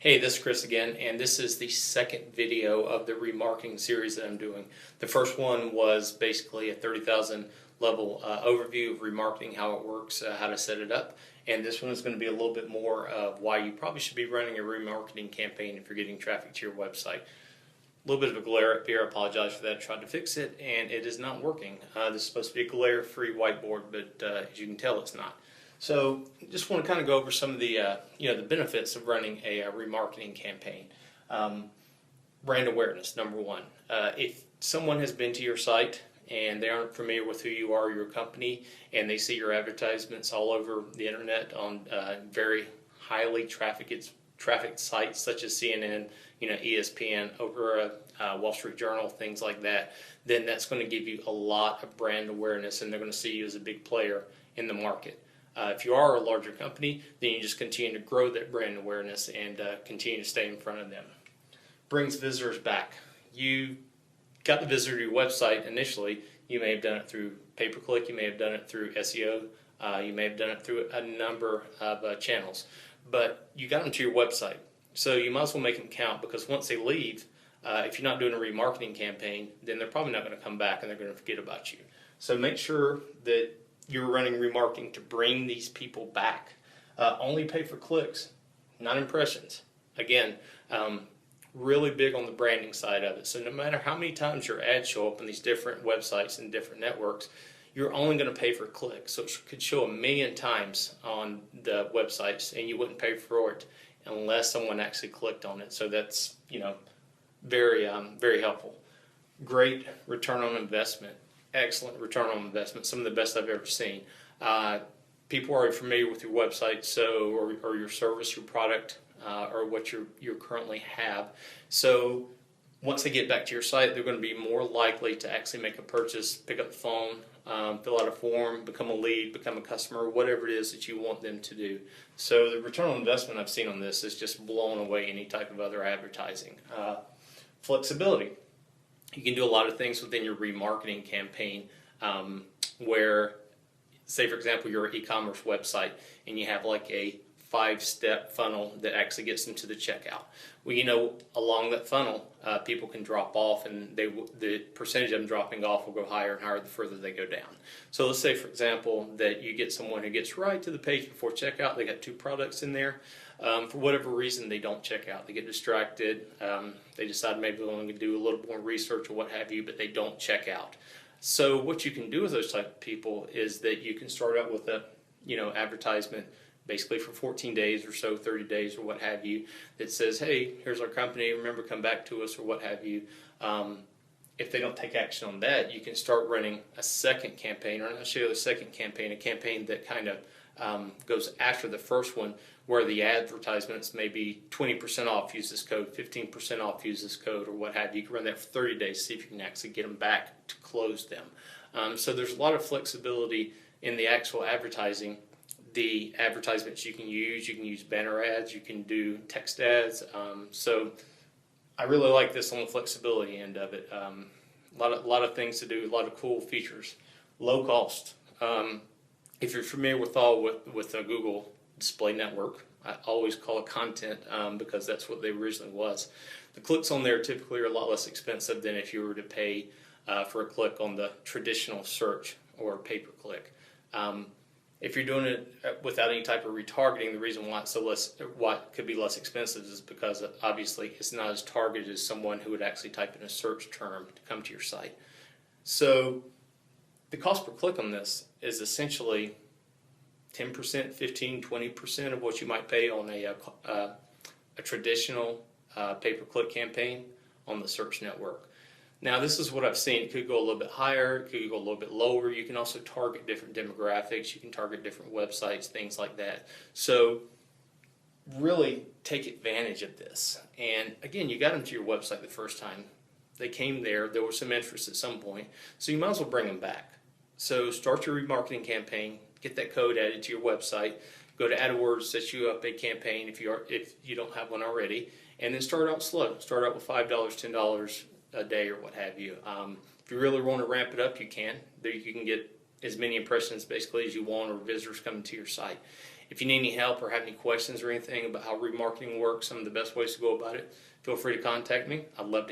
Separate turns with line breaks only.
Hey, this is Chris again, and this is the second video of the remarketing series that I'm doing. The first one was basically a 30,000 level overview of remarketing, how it works, how to set it up, and this one is going to be a little bit more of why you probably should be running a remarketing campaign if you're getting traffic to your website. A little bit of a glare up here, I apologize for that. I tried to fix it and it is not working. This is supposed to be a glare-free whiteboard, but as you can tell, it's not. So just want to kind of go over some of the the benefits of running a remarketing campaign. Brand awareness, number one. If someone has been to your site and they aren't familiar with who you are, your company, and they see your advertisements all over the internet on very highly trafficked sites such as CNN, ESPN, over Wall Street Journal, things like that, then that's going to give you a lot of brand awareness, and they're going to see you as a big player in the market. If you are a larger company, then you just continue to grow that brand awareness and continue to stay in front of them. Brings visitors back. You got the visitor to your website initially. You may have done it through pay-per-click. You may have done it through SEO. You may have done it through a number of channels. But you got them to your website. So you might as well make them count, because once they leave, if you're not doing a remarketing campaign, then they're probably not going to come back and they're going to forget about you. So make sure that you're running remarketing to bring these people back. Only pay for clicks, not impressions. Again, really big on the branding side of it. So no matter how many times your ads show up on these different websites and different networks, you're only going to pay for clicks. So it could show 1 million times on the websites and you wouldn't pay for it unless someone actually clicked on it. So that's very very helpful. Great return on investment. Excellent return on investment, some of the best I've ever seen. People are familiar with your website, or your service, your product, or what you currently have. So once they get back to your site, they're going to be more likely to actually make a purchase, pick up the phone, fill out a form, become a lead, become a customer, whatever it is that you want them to do. So the return on investment I've seen on this is just blowing away any type of other advertising. Flexibility. You can do a lot of things within your remarketing campaign where, say for example, you're an e-commerce website and you have like a 5-step funnel that actually gets them to the checkout. Well, along that funnel, people can drop off, and the percentage of them dropping off will go higher and higher the further they go down. So let's say, for example, that you get someone who gets right to the page before checkout. They got 2 products in there. For whatever reason, they don't check out. They get distracted. They decide maybe they want to do a little more research or what have you, but they don't check out. So what you can do with those type of people is that you can start out with a advertisement basically for 14 days or so, 30 days or what have you, that says, hey, here's our company, remember, come back to us, or what have you. If they don't take action on that, you can start running a second campaign, or not necessarily a second campaign, a campaign that kind of goes after the first one, where the advertisements may be 20% off, use this code, 15% off, use this code, or what have you. You can run that for 30 days, see if you can actually get them back to close them. So there's a lot of flexibility in the actual advertising. The advertisements you can use banner ads, you can do text ads. So I really like this on the flexibility end of it. A lot of things to do, a lot of cool features. Low cost. If you're familiar with a Google Display Network, I always call it content because that's what they originally was. The clicks on there typically are a lot less expensive than if you were to pay for a click on the traditional search or pay-per-click. If you're doing it without any type of retargeting, the reason why it could be less expensive is because obviously it's not as targeted as someone who would actually type in a search term to come to your site. So the cost per click on this is essentially 10%, 15, 20% of what you might pay on a traditional pay-per-click campaign on the search network. Now, this is what I've seen. It could go a little bit higher, it could go a little bit lower. You can also target different demographics. You can target different websites, things like that. So really take advantage of this. And again, you got them to your website the first time. They came there. There was some interest at some point. So you might as well bring them back. So start your remarketing campaign. Get that code added to your website. Go to AdWords, set you up a campaign if you don't have one already. And then start out slow. Start out with $5, $10 a day or what have you. If you really want to ramp it up, you can. There you can get as many impressions basically as you want, or visitors coming to your site. If you need any help or have any questions or anything about how remarketing works, some of the best ways to go about it, feel free to contact me. I'd love to hear.